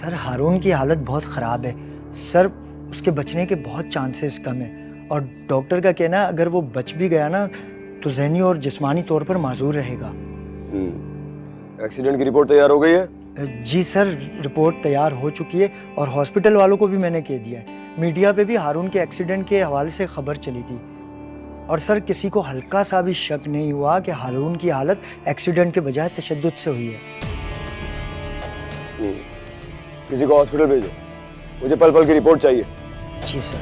Sir हारून की हालत बहुत ख़राब है सर, उसके बचने के बहुत चांसेस कम है और डॉक्टर का कहना है अगर वो बच भी गया ना तो ज़हनी और जिस्मानी तौर पर माजूर रहेगा। एक्सीडेंट की रिपोर्ट तैयार हो गई है? जी सर, रिपोर्ट तैयार हो चुकी है और हॉस्पिटल वालों को भी मैंने कह दिया है। मीडिया पे भी हारून के एक्सीडेंट के हवाले से खबर चली थी और सर किसी को हल्का सा भी शक नहीं हुआ कि हारून की हालत एक्सीडेंट के बजाय तशद्दुद से हुई है। किसी को हॉस्पिटल भेजो, मुझे पल पल की रिपोर्ट चाहिए। जी सर।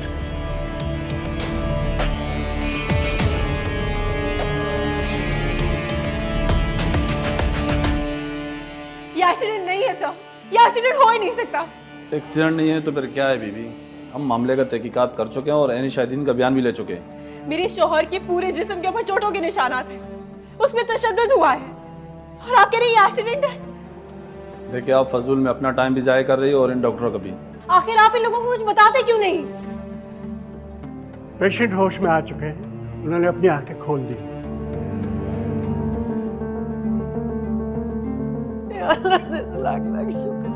ये एक्सीडेंट नहीं है सर, ये एक्सीडेंट हो ही नहीं सकता। एक्सीडेंट नहीं है तो फिर क्या है बीबी? हम मामले का तहकीकात कर चुके हैं और एनी शाहिदीन का बयान भी ले चुके हैं। मेरे शौहर के पूरे जिस्म के ऊपर चोटों के निशानात हैं, उसमें तशद्दुद हुआ है और आप कह रहे हैं ये एक्सीडेंट है। देखिए आप फजूल में अपना टाइम भी जाया कर रही हो और इन डॉक्टरों का भी। आखिर आप इन लोगों को कुछ बताते क्यों नहीं? पेशेंट होश में आ चुके हैं, उन्होंने अपनी आंखें खोल दी। लाख लाख शुक्र।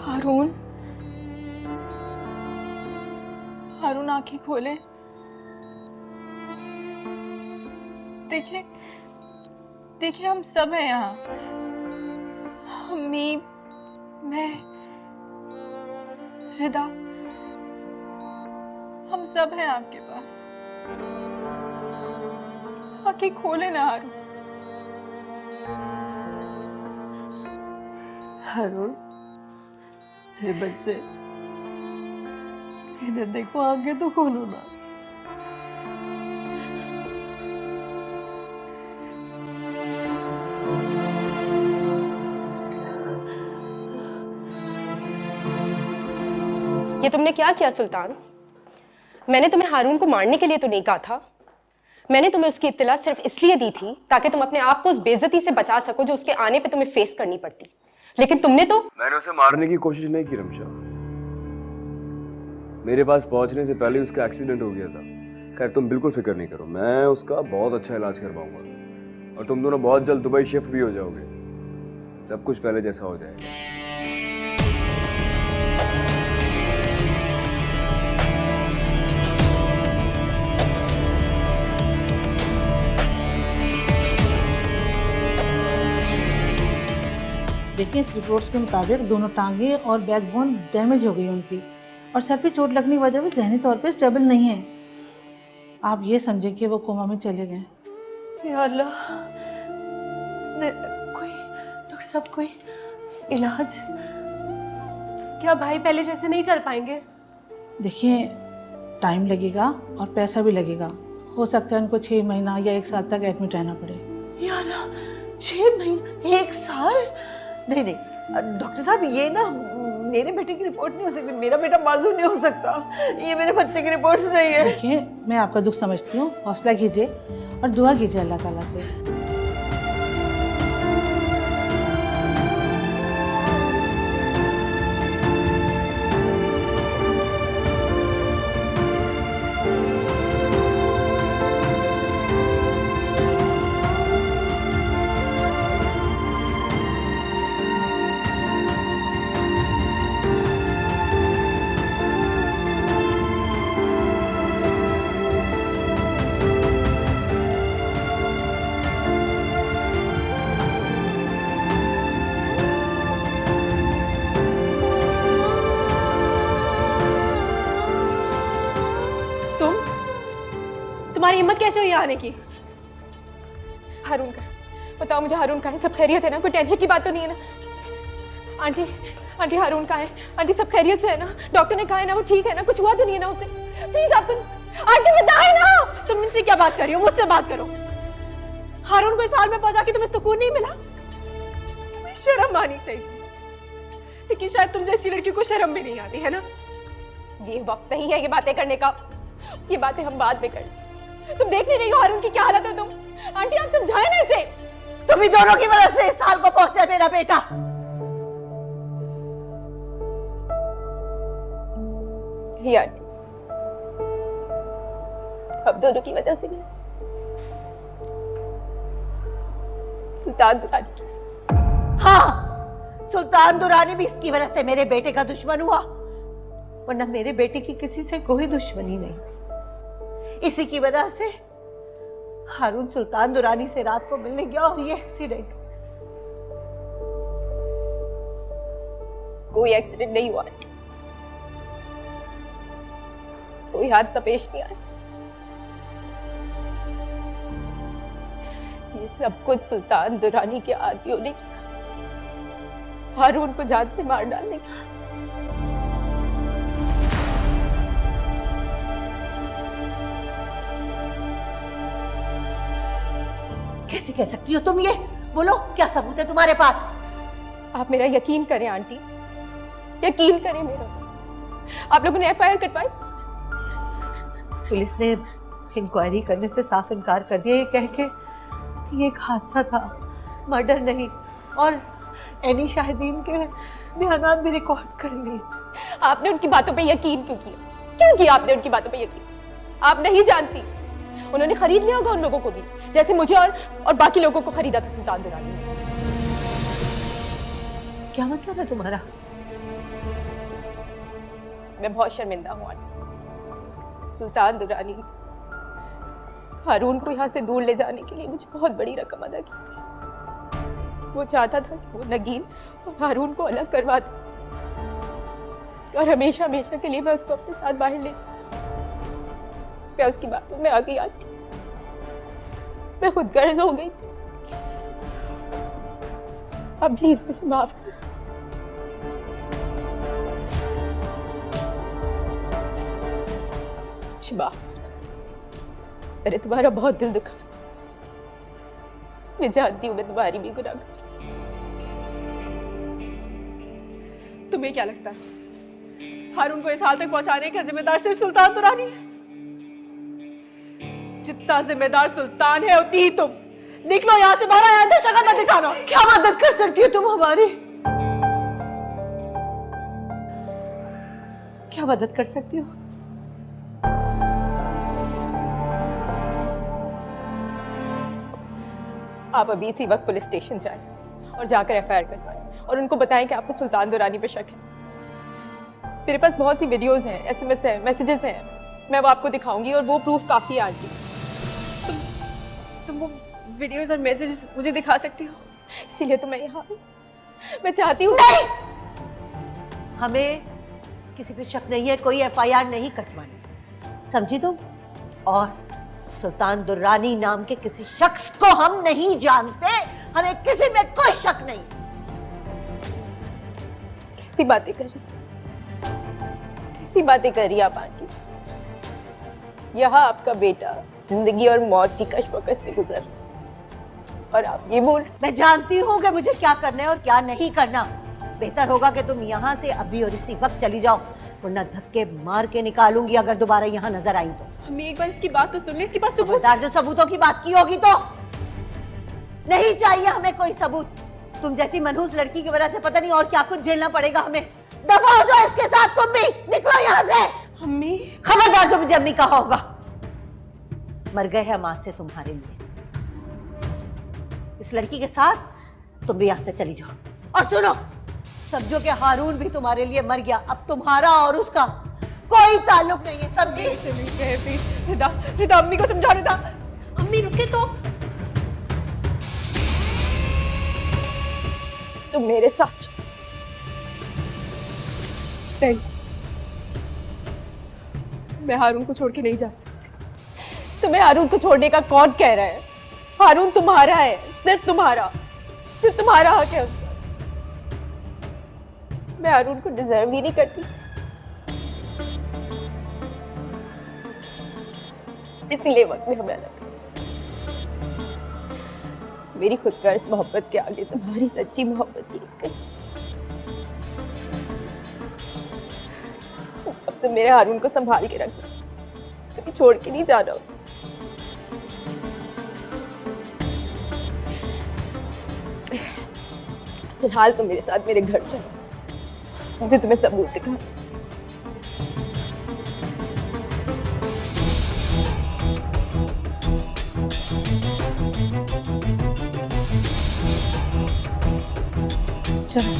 हारून, हारून आंखें खोले। देखिए देखिए हम सब हैं यहाँ, अम्मी, मैं, रिदा, हम सब हैं आपके पास। आंखें खोले ना हारून। हारून, हे बच्चे, इधर देखो, आगे तो खोलो ना। ये तुमने क्या किया सुल्तान? मैंने तुम्हें हारून को मारने के लिए तो नहीं कहा था। मैंने तुम्हें उसकी इत्तला सिर्फ इसलिए दी थी ताकि तुम अपने आप को उस बेइज्जती से बचा सको जो उसके आने पे तुम्हें फेस करनी पड़ती। लेकिन तुमने तो। मैंने उसे मारने की कोशिश नहीं की रमशा, मेरे पास पहुंचने से पहले उसका एक्सीडेंट हो गया था। खैर तुम बिल्कुल फिक्र नहीं करो, मैं उसका बहुत अच्छा इलाज करवाऊंगा और तुम दोनों बहुत जल्द दुबई शिफ्ट भी हो जाओगे। सब कुछ पहले जैसा हो जाएगा। देखिए इस रिपोर्ट्स के मुताबिक दोनों टांगे और बैकबोन डैमेज हो गई उनकी और सर पे चोट लगने की वजह से जहनी तौर पे स्टेबल नहीं है। आप ये समझें कि वो कोमा में चले गए। या अल्लाह, कोई डॉक्टर साहब, कोई इलाज? क्या भाई पहले जैसे नहीं चल पाएंगे? देखिए टाइम लगेगा और पैसा भी लगेगा। हो सकता है उनको 6 महीना या 1 साल तक एडमिट रहना पड़े। या अल्लाह, 6 महीना, 1 साल? नहीं नहीं डॉक्टर साहब, ये ना मेरे बेटे की रिपोर्ट नहीं हो सकती, मेरा बेटा माजूर नहीं हो सकता, ये मेरे बच्चे की रिपोर्ट्स नहीं है। देखिए मैं आपका दुख समझती हूँ, हौसला कीजिए और दुआ कीजिए अल्लाह ताला से। तुम्हारी हिम्मत कैसे हुई आने की? हारून का बताओ मुझे, हारून का है? सब खैरियत है ना? कोई टेंशन की बात तो नहीं है ना? आंटी हारून का है? आंटी सब खैरियत से है ना? डॉक्टर ने कहा है ना वो ठीक है ना? कुछ हुआ तो नहीं है ना उसे? प्लीज आप आंटी बताए ना, तुम इनसे क्या बात कर रही हो? मुझसे बात करो। हारून को इस हाल में पहुंचा के तुम्हें सुकून नहीं मिला? तुम्हें शर्म आनी चाहिए, लेकिन शायद तुम जैसी लड़की को शर्म भी नहीं आती है ना। ये वक्त नहीं है ये बातें करने का, ये बातें हम बाद में करें। तुम देख नहीं रही हो हारून की क्या हालत है? तुम आंटी आप समझाए ना इसे। तुम ही दोनों की वजह से इस हाल को पहुंचा मेरा बेटा। ये आंटी अब दोनों की वजह से नहीं, सुल्तान दुरानी की वजह से। हाँ, सुल्तान दुरानी भी इसकी वजह से मेरे बेटे का दुश्मन हुआ, वरना मेरे बेटे की किसी से कोई दुश्मनी नहीं थी। इसी की वजह से हारून सुल्तान दुरानी से रात को मिलने गया और ये एक्सीडेंट। कोई एक्सीडेंट नहीं हुआ, कोई हादसा पेश नहीं आया। ये सब कुछ सुल्तान दुरानी के आदमियों ने किया, हारून को जान से मार डालने की। कैसे कह सकती हो तुम ये? बोलो, क्या सबूत है तुम्हारे पास? आप मेरा यकीन करें आंटी, यकीन करें मेरा। आप लोगों ने एफआईआर कटवाई? पुलिस ने इंक्वायरी करने से साफ इनकार कर दिया, ये कह के कि ये एक हादसा था, मर्डर नहीं। और एनी शाहिदीन के बयानात भी रिकॉर्ड कर लिए। आपने उनकी बातों पे यकीन क्यों किया? क्यों किया आपने उनकी बातों पे यकीन? आप नहीं जानती, उन्होंने खरीद लिया होगा उन लोगों को भी, जैसे मुझे और बाकी लोगों को खरीदा था सुल्तान दुरानी ने। क्या मतलब है तुम्हारा? मैं बहुत शर्मिंदा हूँ आंटी। सुल्तान दुरानी ने हारून को यहाँ से दूर ले जाने के लिए मुझे बहुत बड़ी रकम अदा की थी। वो चाहता था कि वो नगीन और हारून को अलग करवा दे और हमेशा हमेशा के लिए मैं उसको अपने साथ बाहर ले जाऊं। मैं उसकी बातों में आ गई आंटी, मैं खुद गर्ज हो गई थी। अब प्लीज मुझे माफ कर। माफ कर दो, मैंने तुम्हारा बहुत दिल दुखा। मैं जानती हूँ मैं तुम्हारी भी गुनाहगार। तुम्हें क्या लगता है हारून को इस हाल तक पहुंचाने का जिम्मेदार सिर्फ सुल्तान दुरानी है? जितना जिम्मेदार सुल्तान है उतनी ही तुम। निकलो यहाँ से बाहर, आया शक्ल मत दिखाना। क्या मदद कर सकती हो तुम हमारी? क्या मदद कर सकती हो? आप अभी इसी वक्त पुलिस स्टेशन जाएं और जाकर एफआईआर करवाएं और उनको बताएं कि आपको सुल्तान दुरानी पे शक है। मेरे पास बहुत सी वीडियोस हैं, एसएमएस हैं, मैसेजेस हैं, मैं वो आपको दिखाऊंगी और वो प्रूफ काफी है आंटी। तुम वो वीडियोस और मैसेजेस मुझे दिखा सकती हो? इसीलिए तो मैं यहाँ हूँ। मैं चाहती हूँ। नहीं, हमें किसी पे शक नहीं है, कोई एफआईआर नहीं कटवानी, समझी तुम? और सुल्तान दुरानी नाम के किसी शख्स को हम नहीं जानते, हमें किसी पे कोई शक नहीं। कैसी बातें कर रही, कैसी बातें कर रही आप आंटी? यहाँ आपका बेटा जिंदगी और मौत की कश्मकश से गुजर और आप ये बोल। मैं जानती हूँ कि मुझे क्या करना है और क्या नहीं करना। बेहतर होगा कि तुम यहाँ से अभी और इसी वक्त चली जाओ, वरना धक्के मार के निकालूंगी अगर दोबारा यहाँ नजर आई तो। हमें एक बार इसकी बात तो सुन ले, इसके पास सबूत। खबरदार, जो सबूतों की बात की होगी तो। नहीं चाहिए हमें कोई सबूत। तुम जैसी मनहूस लड़की की वजह से पता नहीं और क्या कुछ झेलना पड़ेगा हमें। दफा हो जाओ इसके साथ, तुम भी निकलो यहाँ से। अम्मी, खबरदार, जो मुझे अम्मी कहा होगा। मर गए हैं हम आज से तुम्हारे लिए। इस लड़की के साथ तुम भी यहाँ से चली जाओ। और सुनो, समझो कि हारून भी तुम्हारे लिए मर गया, अब तुम्हारा और उसका कोई ताल्लुक नहीं है, समझी? रिदा, रिदा अम्मी को समझा। रिदा अम्मी रुके तो। तुम मेरे साथ चलो। नहीं, मैं हारून को छोड़ के नहीं जा सकती। तुम्हें हारून को छोड़ने का कौन कह रहा है? हारून तुम्हारा है, सिर्फ तुम्हारा हक है उस पर। मैं हारून को डिजर्व ही नहीं करती। इसीलिए वक्त में हमें अलग कर दिया। मेरी खुदगर्ज मोहब्बत के आगे तुम्हारी सच्ची मोहब्बत जीत गई। अब तुम मेरे हारून को संभाल के रखना, कभी छोड़ के नहीं जाना उसे। फिलहाल तुम मेरे साथ मेरे घर चलो, मुझे तुम्हें सबूत दिखाना। चलो।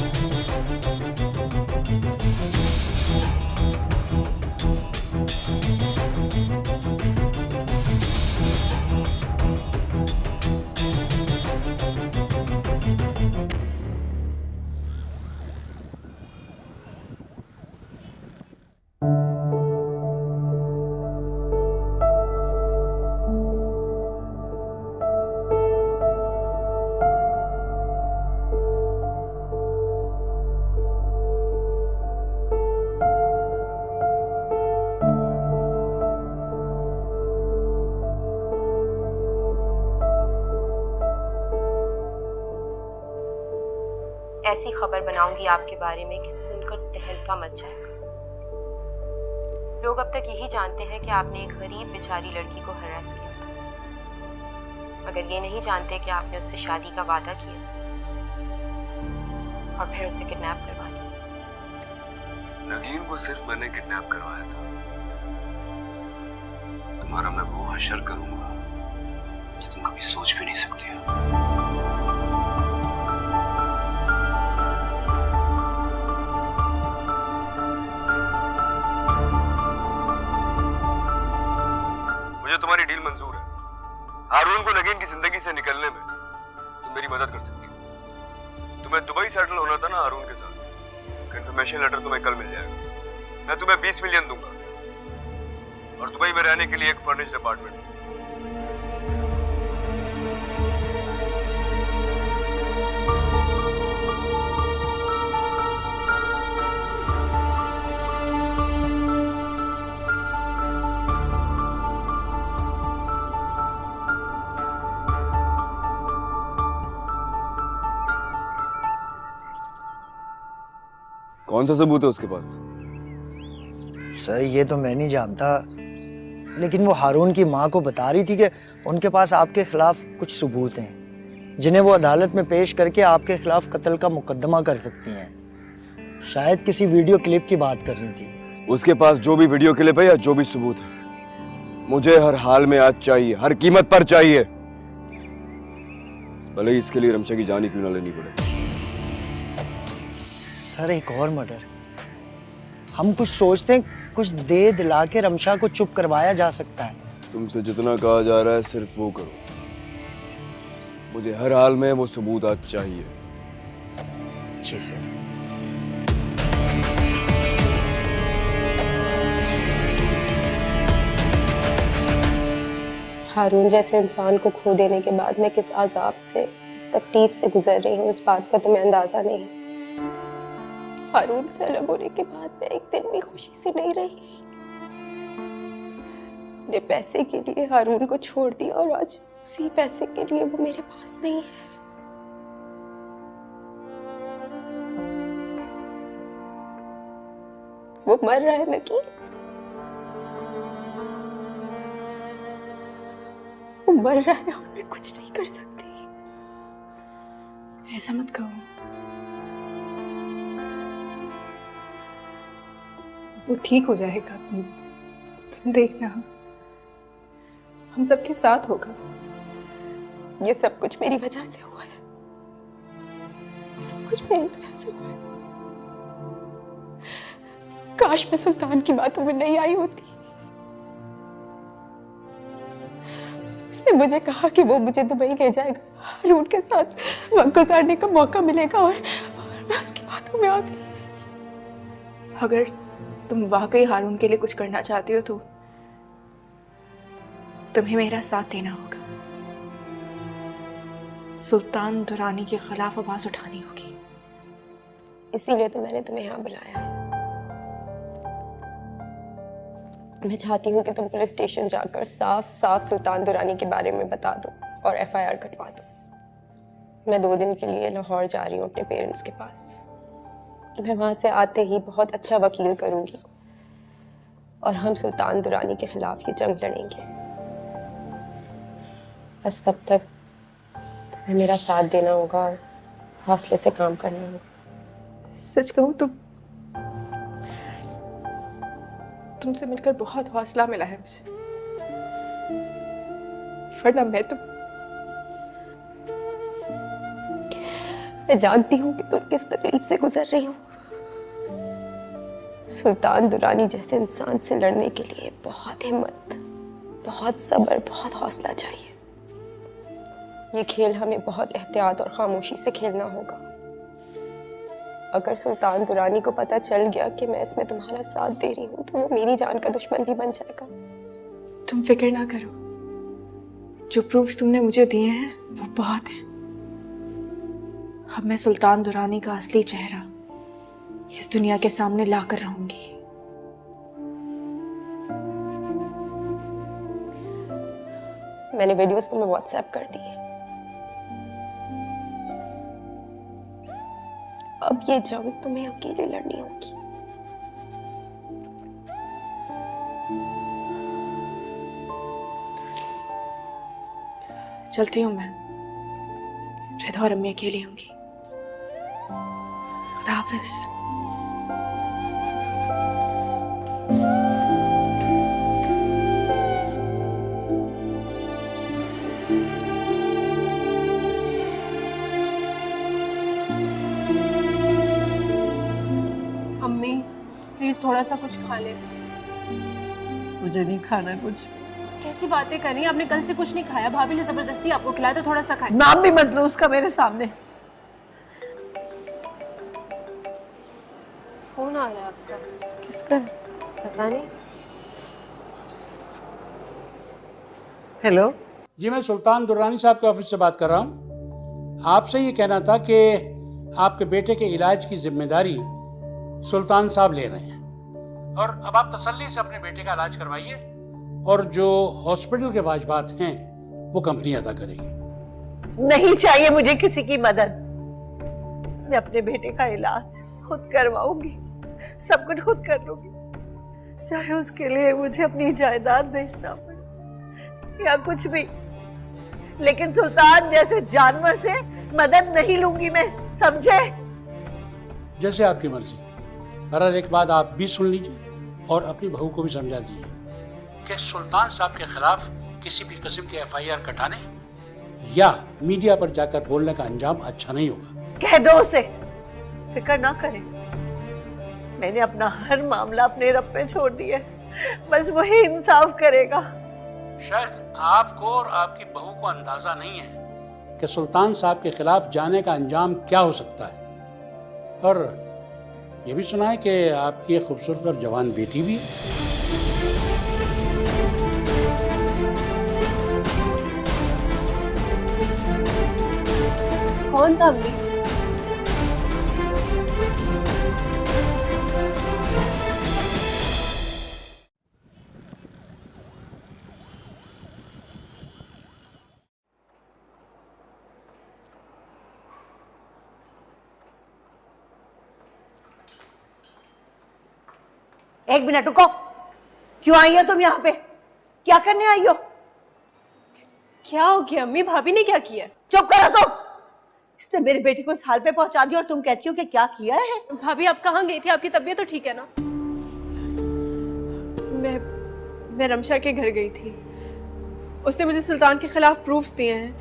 ऐसी खबर बनाऊंगी आपके बारे में कि सुनकर तहलका मच जाएगा। लोग अब तक यही जानते हैं कि आपने एक गरीब बेचारी लड़की को हरास किया था, मगर ये नहीं जानते कि आपने उससे शादी का वादा किया और फिर उसे किडनैप करवा लिया। नगीन को सिर्फ मैंने किडनैप करवाया था। तुम्हारा मैं वो हशर करूंगा जो तुम कभी सोच भी नहीं सकती हो। मुझे तुम्हारी डील मंजूर है। हारून को नगीन की जिंदगी से निकलने में तुम मेरी मदद कर सकती हो। तुम्हें दुबई सेटल होना था ना हारून के साथ, कंफर्मेशन लेटर तुम्हें कल मिल जाएगा। मैं तुम्हें 20 मिलियन दूंगा और दुबई में रहने के लिए एक फर्निश्ड अपार्टमेंट। कौन सा सबूत है उसके पास? सर ये तो मैं नहीं जानता, लेकिन वो हारून की माँ को बता रही थी कि उनके पास आपके खिलाफ कुछ सबूत हैं जिन्हें वो अदालत में पेश करके आपके खिलाफ कत्ल का मुकदमा कर सकती हैं। शायद किसी वीडियो क्लिप की बात कर रही थी। उसके पास जो भी वीडियो क्लिप है या जो भी सबूत है, मुझे हर हाल में आज चाहिए, हर कीमत पर चाहिए, भले ही इसके लिए रमशा की जान ही क्यों ना लेनी पड़े। सर एक और मर्डर, हम कुछ सोचते हैं कुछ दे दिला के रमशा को चुप करवाया जा सकता है। तुमसे जितना कहा जा रहा है सिर्फ वो करो। मुझे हर हाल में वो सबूत आज चाहिए। जी सर। हारून जैसे इंसान को खो देने के बाद मैं किस अजाब से, किस तकलीफ से गुजर रही हूँ, इस बात का तुम्हें अंदाजा नहीं। हारून से अलग होने के बाद मैं एक दिन भी खुशी से नहीं रही। मेरे पैसे के लिए हारून को छोड़ दिया और आज उसी पैसे के लिए वो मेरे पास नहीं है। वो मर रहा है नकी, वो मर रहा है और मैं कुछ नहीं कर सकती। ऐसा मत कहो, वो ठीक हो जाएगा। तुम देखना, हम सबके साथ होगा। ये सब कुछ मेरी वजह से हुआ है, ये सब कुछ मेरी वजह से हुआ है। काश मैं सुल्तान की बातों में नहीं आई होती। उसने मुझे कहा कि वो मुझे दुबई ले जाएगा, हारून के साथ वक्त गुजारने का मौका मिलेगा, और मैं उसकी बातों में आ गई। अगर तुम वाकई हारून के लिए कुछ करना चाहती हो तो तुम्हें मेरा साथ देना होगा। सुल्तान दुरानी के खिलाफ आवाज उठानी होगी। इसीलिए तो मैंने तुम्हें यहाँ बुलाया है। मैं चाहती हूँ कि तुम पुलिस स्टेशन जाकर साफ साफ सुल्तान दुरानी के बारे में बता दो और FIR कटवा दो। मैं 2 दिन के लिए लाहौर जा रही हूँ अपने पेरेंट्स के पास। मैं वहाँ से आते ही बहुत अच्छा वकील करूँगी और हम सुल्तान दुरानी के खिलाफ ये जंग लड़ेंगे। बस तब तक तुम्हें मेरा साथ देना होगा और हौसले से काम करना होगा। सच कहूँ तो तुमसे मिलकर बहुत हौसला मिला है मुझे, वरना मैं जानती हूँ कि तुम किस तकलीफ से गुजर रही हो। सुल्तान दुरानी जैसे इंसान से लड़ने के लिए बहुत हिम्मत, बहुत सब्र, बहुत हौसला चाहिए। ये खेल हमें बहुत एहतियात और खामोशी से खेलना होगा। अगर सुल्तान दुरानी को पता चल गया कि मैं इसमें तुम्हारा साथ दे रही हूँ तो वो मेरी जान का दुश्मन भी बन जाएगा। तुम फिक्र ना करो, जो प्रूफ्स तुमने मुझे दिए हैं वो बहुत हैं। अब मैं सुल्तान दुरानी का असली चेहरा इस दुनिया के सामने लाकर रहूंगी। मैंने वीडियोस तुम्हें व्हाट्सएप कर दी है। अब ये जंग तुम्हें अकेले लड़नी होगी। चलती हूँ मैं, रिधा और अम्मी अकेली होंगी। खुदा हाफिज। अम्मी प्लीज थोड़ा सा कुछ खा ले। मुझे नहीं खाना कुछ। कैसी बातें कर रही हैं? आपने कल से कुछ नहीं खाया, भाभी ने जबरदस्ती आपको खिलाया, तो थोड़ा सा खाए। नाम भी मत लो उसका मेरे सामने। फोन आ रहा है आपका। किसका? पता नहीं। हेलो, जी मैं सुल्तान दुरानी साहब के ऑफिस से बात कर रहा हूँ। आपसे ये कहना था कि आपके बेटे के इलाज की जिम्मेदारी सुल्तान साहब ले रहे हैं और अब आप तसल्ली से अपने बेटे का इलाज करवाइए और जो हॉस्पिटल के वाजिबात हैं वो कंपनी अदा करेगी। नहीं चाहिए मुझे किसी की मदद। मैं अपने बेटे का इलाज खुद करवाऊंगी, सब कुछ खुद कर लूंगी, चाहे उसके लिए मुझे अपनी जायदाद बेचना पड़े या कुछ भी। लेकिन सुल्तान जैसे जानवर से मदद नहीं लूंगी मैं, समझे? जैसे आपकी मर्जी। बहरहाल एक बात आप भी सुन लीजिए और अपनी बहू को भी समझा दीजिए कि सुल्तान साहब के खिलाफ किसी भी किस्म के FIR कटाने या मीडिया पर जाकर बोलने का अंजाम अच्छा नहीं होगा। कह दो उसे फिक्र ना करे। मैंने अपना हर मामला अपने रब पे छोड़ दिया है, बस वही इंसाफ करेगा। शायद आपको और आपकी बहू को अंदाजा नहीं है कि सुल्तान साहब के खिलाफ जाने का अंजाम क्या हो सकता है। और ये भी सुना है कि आपकी एक खूबसूरत और जवान बेटी भी है। कौन था अम्मी? एक मिनट रुको, क्यों आई हो तुम यहाँ पे? क्या करने आई हो? क्या हो गया अम्मी? भाभी ने क्या किया? चुप करो तुम। इसने मेरे बेटे को इस हाल पे पहुंचा दिया और तुम कहती हो कि क्या किया है? भाभी आप कहाँ गई थी? आपकी तबीयत तो ठीक है ना? मैं रमशा के घर गई थी। उसने मुझे सुल्तान के खिलाफ प्रूफ्स दिए हैं।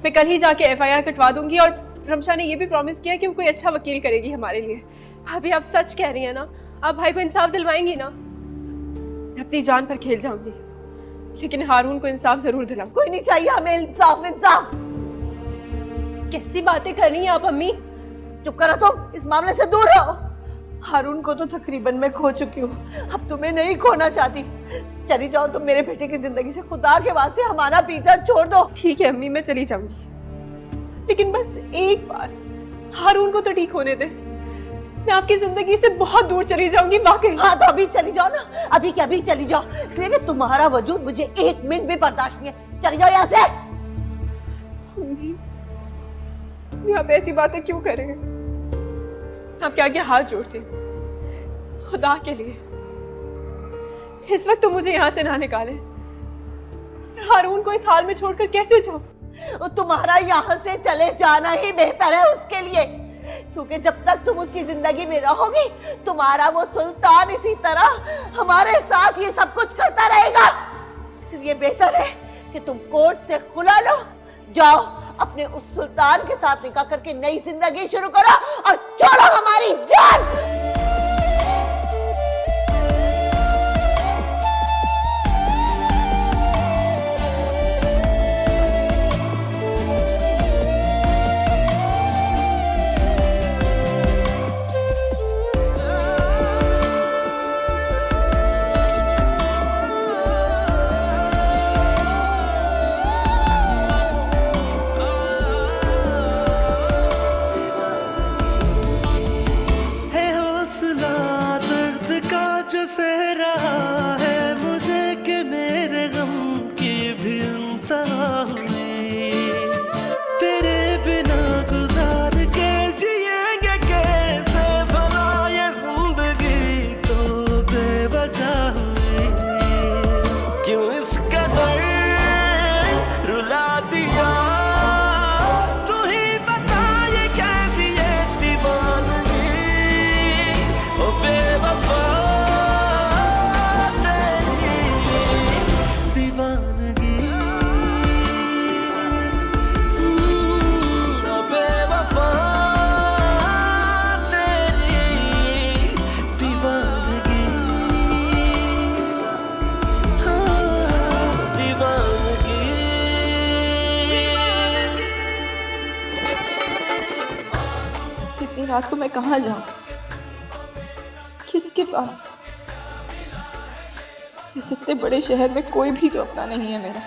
मैं कल ही जाके FIR कटवा दूंगी और रमशा ने ये भी प्रॉमिस किया कि वो कोई अच्छा वकील करेगी हमारे लिए। भाभी आप सच कह रही हैं ना? आप भाई को इंसाफ दिलवाएंगी ना? मैं अपनी जान पर खेल जाऊंगी, लेकिन हारून को इंसाफ जरूर दिलाऊंगी। कोई नहीं चाहिए हमें इंसाफ। इंसाफ कैसी बातें कर रही हैं आप अम्मी? चुप करो तुम, इस मामले से दूर रहो। हारून को तो तकरीबन मैं खो चुकी हूँ, अब तुम्हें नहीं खोना चाहती। चली जाओ तुम मेरे बेटे की जिंदगी से। खुदा के वास्ते हमारा पीछा छोड़ दो। ठीक है अम्मी, मैं चली जाऊंगी, लेकिन बस एक बार हारून को तो ठीक होने दे। मैं आपकी जिंदगी से बहुत दूर चली जाऊंगी वाकई। हाँ तो अभी चली जाओ ना, अभी के अभी चली जाओ, इसलिए कि तुम्हारा वजूद मुझे 1 मिनट भी बर्दाश्त नहीं है। चली जाओ यहाँ से। अम्मी, आप ऐसी बातें क्यों कर रहे हैं? आपके आगे हाथ जोड़ती हूँ, खुदा के लिए इस वक्त तो मुझे यहाँ से ना निकाले। हारून को इस हाल में छोड़कर कैसे जाऊं? तुम्हारा यहाँ से चले जाना ही बेहतर है उसके लिए, क्योंकि जब तक तुम उसकी जिंदगी में रहोगी तुम्हारा वो सुल्तान इसी तरह हमारे साथ ये सब कुछ करता रहेगा। इसलिए बेहतर है कि तुम कोर्ट से खुला लो, जाओ अपने उस सुल्तान के साथ निकाह करके नई जिंदगी शुरू करो और छोड़ो हमारी जान। रात को मैं कहाँ जाऊं, किसके पास? इस इतने बड़े शहर में कोई भी तो अपना नहीं है मेरा।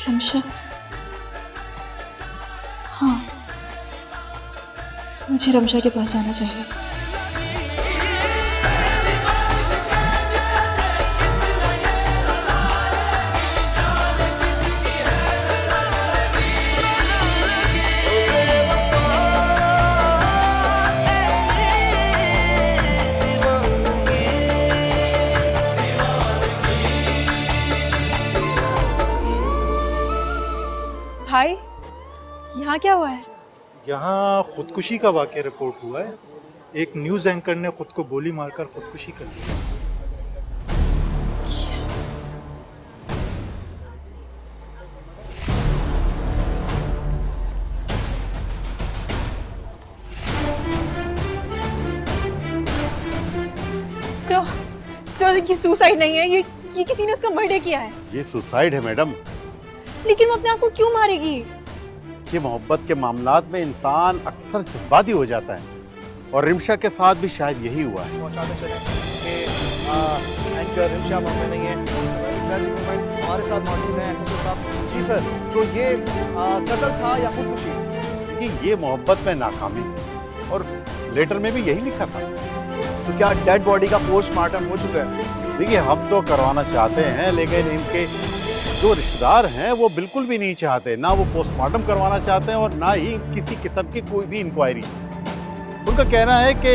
रमशा, हाँ मुझे रमशा के पास जाना चाहिए। भाई, यहाँ क्या हुआ है? यहाँ खुदकुशी का वाक़या रिपोर्ट हुआ है। एक न्यूज़ एंकर ने खुद को गोली मारकर खुदकुशी कर ली। सर, ये सुसाइड नहीं है, ये किसी ने उसका मर्डर किया है। ये सुसाइड है मैडम। लेकिन वो अपने आप को क्यों मारेगी? कि मोहब्बत के मामलात में इंसान अक्सर जज्बाती हो जाता है और रिमशा के साथ भी शायद यही हुआ है। पहुंचाते चले कि एंकर रिमशा मामले नहीं है, हमारे साथ मौजूद हैं एसएचओ साहब। जी सर, तो ये कत्ल था या खुदकुशी? देखिए ये मोहब्बत में नाकामी और लेटर में भी यही लिखा था। तो क्या डेड बॉडी का पोस्टमार्टम हो चुका है? देखिए हम तो करवाना चाहते हैं, लेकिन इनके जो रिश्तेदार हैं वो बिल्कुल भी नहीं चाहते, ना वो पोस्टमार्टम करवाना चाहते हैं और ना ही किसी किस्म की कोई भी इंक्वायरी। उनका कहना है कि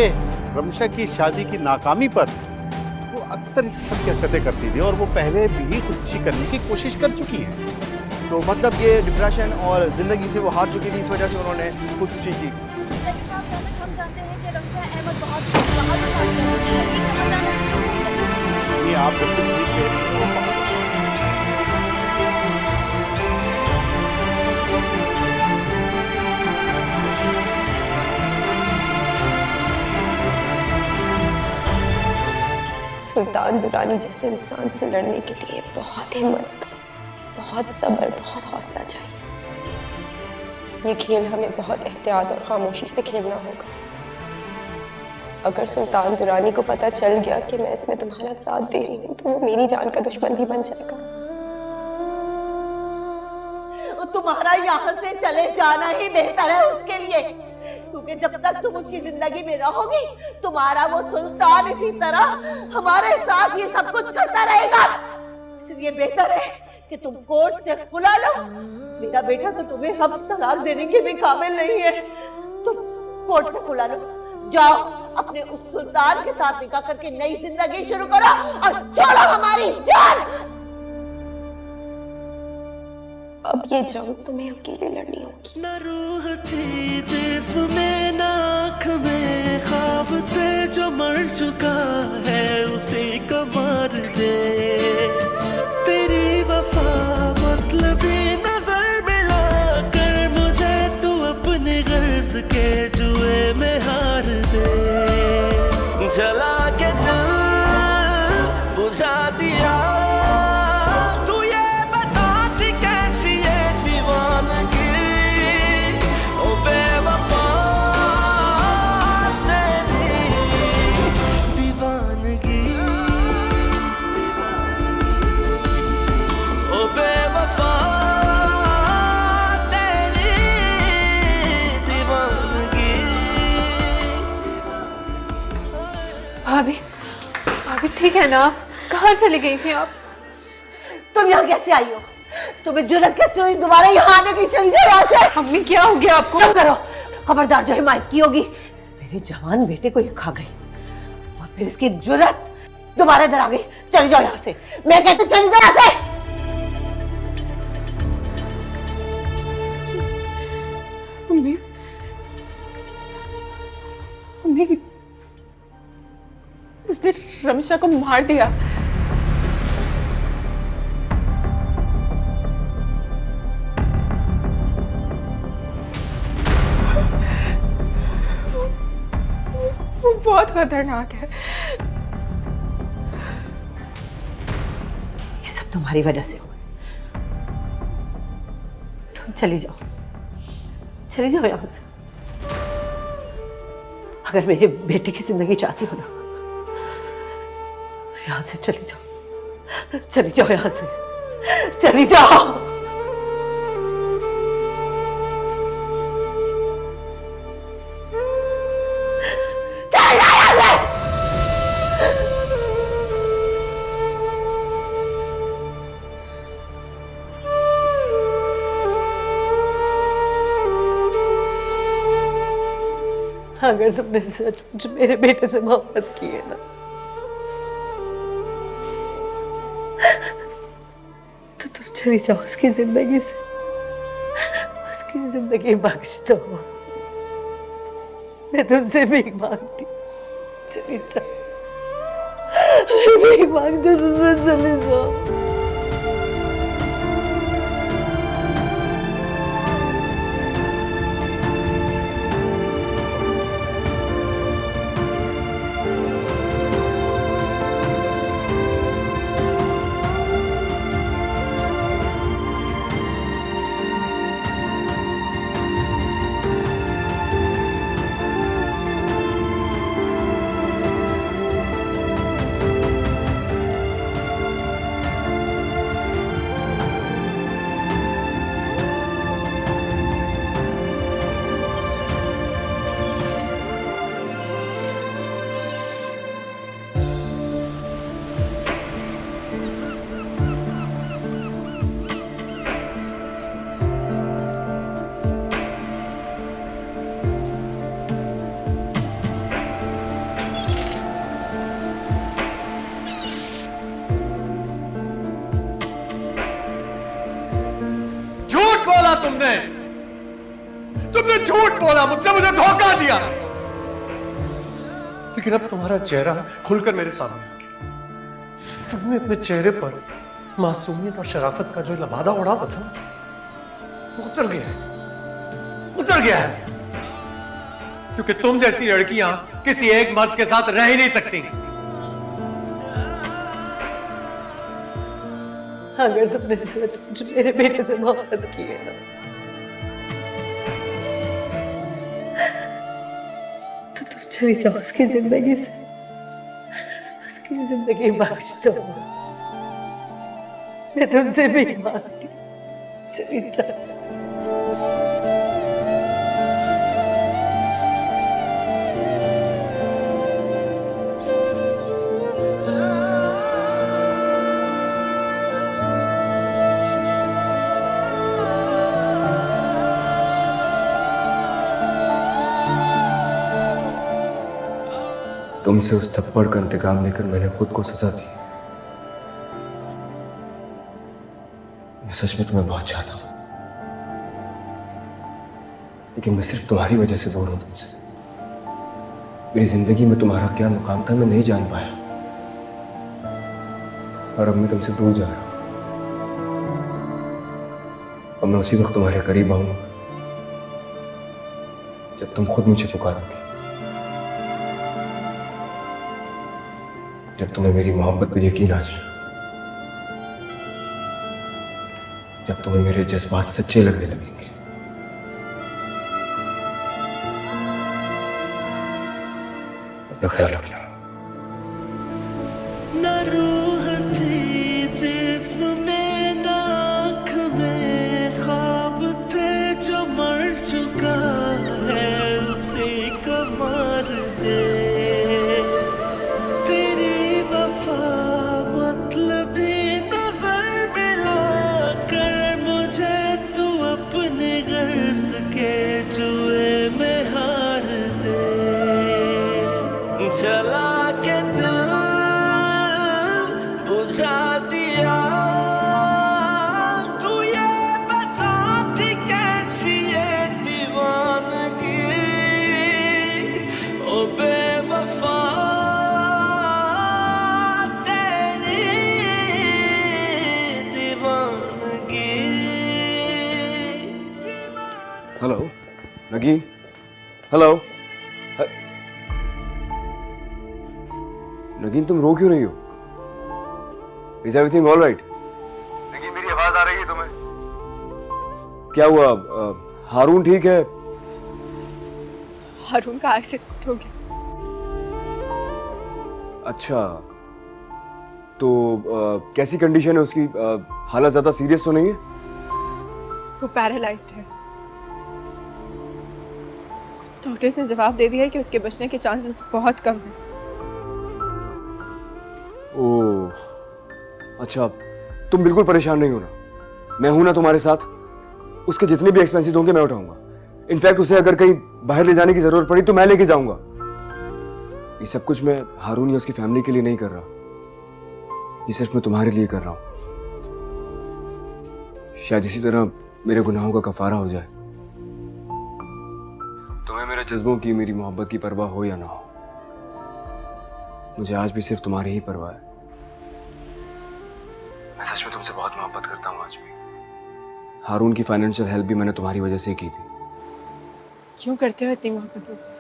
रमशा की शादी की नाकामी पर वो अक्सर इस किस्म की हरकतें करती थी और वो पहले भी खुदकुशी करने की कोशिश कर चुकी है। तो मतलब ये डिप्रेशन और ज़िंदगी से वो हार चुकी थी, इस वजह से उन्होंने खुदकुशी की। हम जानते हैं कि रमशा अहमद बहुत बहादुर है। ये आप बिल्कुल ठीक कह रही हैं। सुल्तान दुरानी जैसे इंसान से लड़ने के लिए बहुत हिम्मत, बहुत सब्र, बहुत हौसला चाहिए। ये खेल हमें बहुत एहतियात और खामोशी से खेलना होगा। अगर सुल्तान दुरानी को पता चल गया कि मैं इसमें तुम्हारा साथ दे रही हूँ तो वो मेरी जान का दुश्मन भी बन जाएगा। तुम्हारा यहाँ से चले जाना ही बेहतर है उसके लिए, क्योंकि जब तक तुम उसकी जिंदगी में रहोगी तुम्हारा वो सुल्तान इसी तरह हमारे साथ ये सब कुछ करता रहेगा। इसलिए बेहतर है कि तुम कोर्ट से खुला लो। मेरा बेटा तो तुम्हें अब तलाक देने के भी काबिल नहीं है। तुम कोर्ट से खुला लो, जाओ अपने उस सुल्तान के साथ निकाह करके नई जिंदगी शुरू करो और छोड़ो हमारी जान। अब ये जंग तुम्हें अकेले लड़नी होगी। न रूह थी जिस्म में, न आँख में ख्वाब थे, जो मर चुका है उसी को मार दे। तेरी वफा मतलबी नजर मिला कर मुझे तू अपने गर्ज के जुए में हार दे। जला के दिल बुझा दिया भाभी, भाभी ठीक है ना? कहाँ चली गई थी आप? तुम यहाँ कैसे आई हो? तुम्हें जुर्रत कैसे हुई दोबारा यहाँ आने की? चली जाओ यहाँ से। अम्मी क्या हो गया आपको? चुप करो, खबरदार जो हिमायत की होगी। मेरे जवान बेटे को ये खा गई और फिर इसकी जुर्रत दोबारा इधर आ गई। चली जाओ यहाँ से, मैं कहती चली जाओ यहाँ से। अम्मी, अम्मी, उसने रमशा को मार दिया। वो बहुत खतरनाक है। ये सब तुम्हारी वजह से हुआ। तुम चली जाओ, चली जाओ यहाँ से। अगर मेरे बेटे की जिंदगी चाहती हो ना, यहाँ से चली जाओ, चली जाओ यहाँ से, चली जाओ। चली जाओ यहाँ से। अगर तुमने सचमुच मेरे बेटे से मोहब्बत की है ना, तो तुम चली जाओ उसकी जिंदगी से, उसकी जिंदगी बख्श दो। मैं तुमसे भीख मांगती, चली जाओ, भीख मांगती तुमसे, चली जाओ। तुमने झूठ बोला मुझसे, मुझे धोखा दिया। लेकिन अब तुम्हारा चेहरा खुलकर मेरे सामने आ गया। तुमने अपने चेहरे पर मासूमियत और शराफत का जो लबादा उड़ा था वो उतर गया है। क्योंकि तुम जैसी लड़कियां किसी एक मर्द के साथ रह ही नहीं सकती। अगर तुमने सचमुच मेरे बेटे से मोहब्बत की है ना, तो तुम चली जाओ उसकी जिंदगी से, उसकी जिंदगी बख्श दो। मैं तुमसे भी मांगती, चली जाओ। तुमसे उस थप्पड़ का इंतकाम लेकर मैंने खुद को सजा दी। मैं सच में तुम्हें बहुत चाहता हूं, लेकिन मैं सिर्फ तुम्हारी वजह से दूर हूं तुमसे। मेरी जिंदगी में तुम्हारा क्या मुकाम था मैं नहीं जान पाया, और अब मैं तुमसे दूर जा रहा हूं। और मैं उसी वक्त तुम्हारे करीब आऊंगा जब तुम खुद मुझे पुकारोगे, जब तुम्हें मेरी मोहब्बत पर यकीन आ जाए, जब तुम्हें मेरे जज्बात सच्चे लगने लगेंगे। अपना ख्याल रखना। न रूह थी जिस्म में, न आँख में ख्वाब थे, जो मर चुका है उसे को मार दे। तेरी वफा मतलबी नजर मिला कर मुझे तू अपने गर्ज के जुए में हार दे। जला के दिल बुझा दिया, तू ये बता थी कैसी ये दीवानगी, ओ बेवफा तेरी दीवानगी। Hello नगीन, hello. नगीन तुम रो क्यों रही हो? Is everything all right? Nagin मेरी आवाज आ रही है तुम्हें? क्या हुआ? हारून ठीक है? हारून का एक्सीडेंट हो गया। अच्छा, तो कैसी कंडीशन है उसकी? हालत ज्यादा सीरियस तो नहीं है? वो पैरालाइज्ड है। डॉक्टर्स ने जवाब दे दिया है कि उसके बचने के चांसेस बहुत कम हैं। ओह, अच्छा, तुम बिल्कुल परेशान नहीं होना, मैं हूं ना तुम्हारे साथ। उसके जितने भी एक्सपेंसेस होंगे मैं उठाऊंगा। इनफैक्ट उसे अगर कहीं बाहर ले जाने की जरूरत पड़ी तो मैं लेके जाऊंगा। ये सब कुछ मैं हारून या उसकी फैमिली के लिए नहीं कर रहा, ये सिर्फ मैं तुम्हारे लिए कर रहा हूं। शायद इसी तरह मेरे गुनाहों का कफारा हो जाए। तुम्हें मेरे जज्बों की, मेरी मोहब्बत की परवाह हो या ना हो, मुझे आज भी सिर्फ तुम्हारी ही परवाह है। मैं सच में तुमसे बहुत मोहब्बत करता हूँ आज भी। हारून की फाइनेंशियल हेल्प भी मैंने तुम्हारी वजह से की थी। क्यों करते हो इतनी मोहब्बत मुझसे?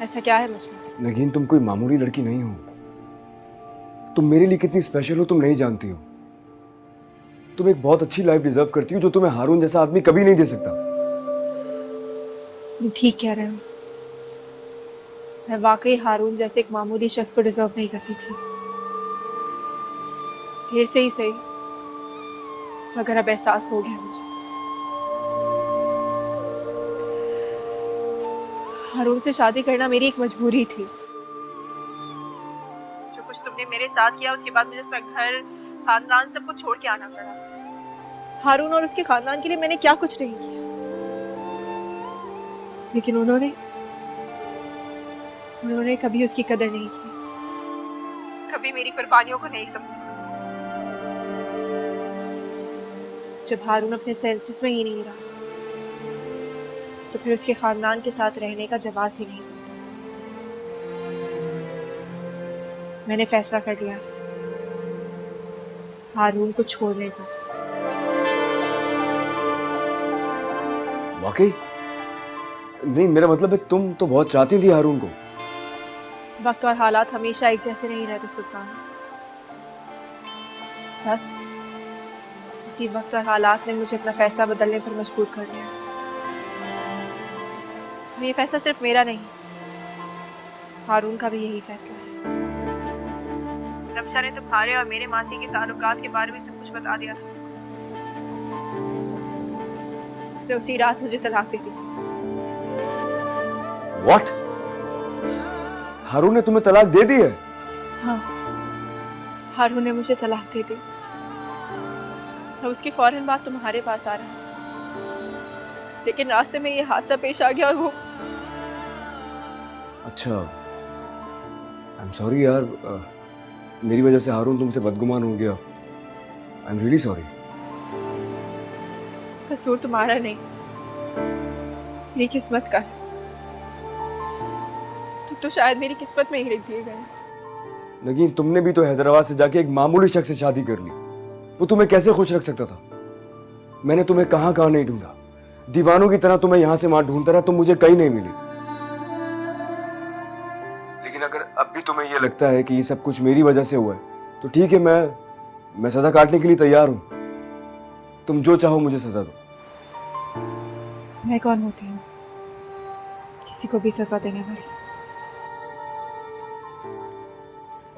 ऐसा क्या है मुझमें? नगीन तुम कोई मामूली लड़की नहीं हो। तुम मेरे लिए कितनी स्पेशल हो तुम नहीं जानती हो। तुम एक बहुत अच्छी लाइफ डिजर्व करती हो जो तुम्हें हारून जैसा आदमी कभी नहीं दे सकता। ठीक कह रहे हो, मैं वाकई हारून जैसे एक मामूली शख्स को डिजर्व नहीं करती थी। देर से ही सही, मगर अब एहसास हो गया मुझे। हारून से शादी करना मेरी एक मजबूरी थी। जो कुछ तुमने मेरे साथ किया उसके बाद मुझे अपना घर, खानदान सब कुछ छोड़ के आना पड़ा। हारून और उसके खानदान के लिए मैंने क्या कुछ नहीं किया, लेकिन उन्होंने कभी उसकी कदर नहीं की, कभी मेरी कुर्बानियों को नहीं समझा। जब हारून अपने सेंसेस में ही नहीं रहा तो फिर उसके खानदान के साथ रहने का जवाब ही नहीं बनता। मैंने फैसला कर लिया हारून को छोड़ने का। वाकई? नहीं, मेरा मतलब है तुम तो बहुत चाहती थी हारून को। वक्त और हालात हमेशा एक जैसे नहीं रहते सुल्तान। बस इसी वक्त और हालात ने मुझे अपना फैसला बदलने पर मजबूर कर दिया। और ये फैसला सिर्फ मेरा नहीं, हारून का भी यही फैसला है। रक्षा ने तुम्हारे और मेरे मासी के ताल्लुकात के बारे में सब कुछ बता दिया था उसको। उसने उसी रात मुझे तलाक दे दी थी। What? हारून ने तुम्हें तलाक दे दी है? हाँ, हारून ने मुझे तलाक दे दी और उसकी फौरन बाद तुम्हारे पास आ रहा है, लेकिन रास्ते में ये हादसा पेश आ गया और वो। अच्छा, आई एम सॉरी यार, मेरी वजह से हारून तुमसे बदगुमान हो गया। I am really sorry. कसूर तुम्हारा नहीं, मेरी किस्मत का है। तुम तो शायद मेरी किस्मत में ही लिख दिए गए। लेकिन तुमने भी तो हैदराबाद से जाके एक मामूली शख्स से शादी कर ली, वो तुम्हें कैसे खुश रख सकता था? मैंने तुम्हें कहाँ कहाँ नहीं ढूंढा, दीवानों की तरह तुम्हें यहां से वहां ढूंढता रहा, तुम मुझे कहीं नहीं मिली। लेकिन अगर अब भी तुम्हें यह लगता है कि ये सब कुछ मेरी वजह से हुआ है तो ठीक है, मैं सजा काटने के लिए तैयार हूं। तुम जो चाहो मुझे सजा दो। मैं कौन होती हूँ किसी को भी सजा देने वाली?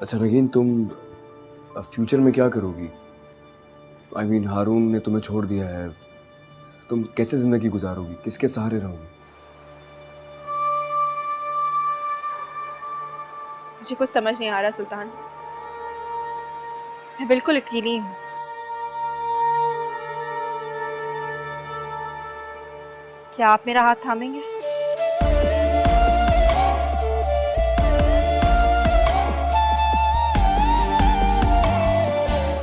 अच्छा नगीन, तुम अब फ्यूचर में क्या करोगी? आई मीन, हारून ने तुम्हें छोड़ दिया है, तुम कैसे जिंदगी गुजारोगी, किसके सहारे रहोगी? मुझे कुछ समझ नहीं आ रहा सुल्तान, मैं बिल्कुल अकेली हूँ। क्या आप मेरा हाथ थामेंगे?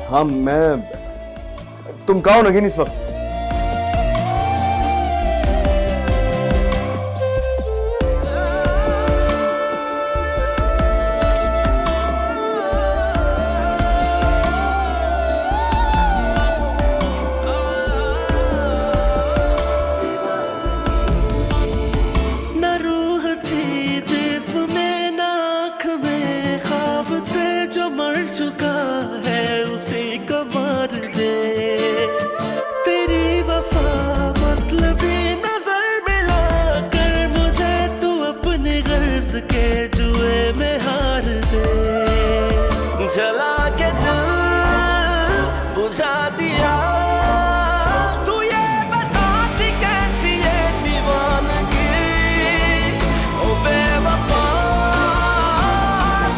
हाँ, तुम कहाँ हो नगीन इस वक्त? न रूह थी जिस्म में, न आँख में ख्वाब थे, जो मर चुका है उसी को मार दे। तेरी वफा मतलबी नजर मिला कर मुझे तू अपने गर्ज के जुए में हार दे। जला के दिल बुझा दिया, तू ये बता थी कैसी ये दीवानगी, ओ बेवफा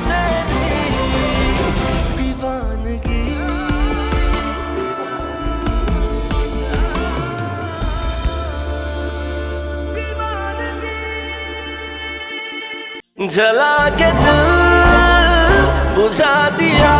तेरी दीवानगी। जला के दिल बुझा दिया,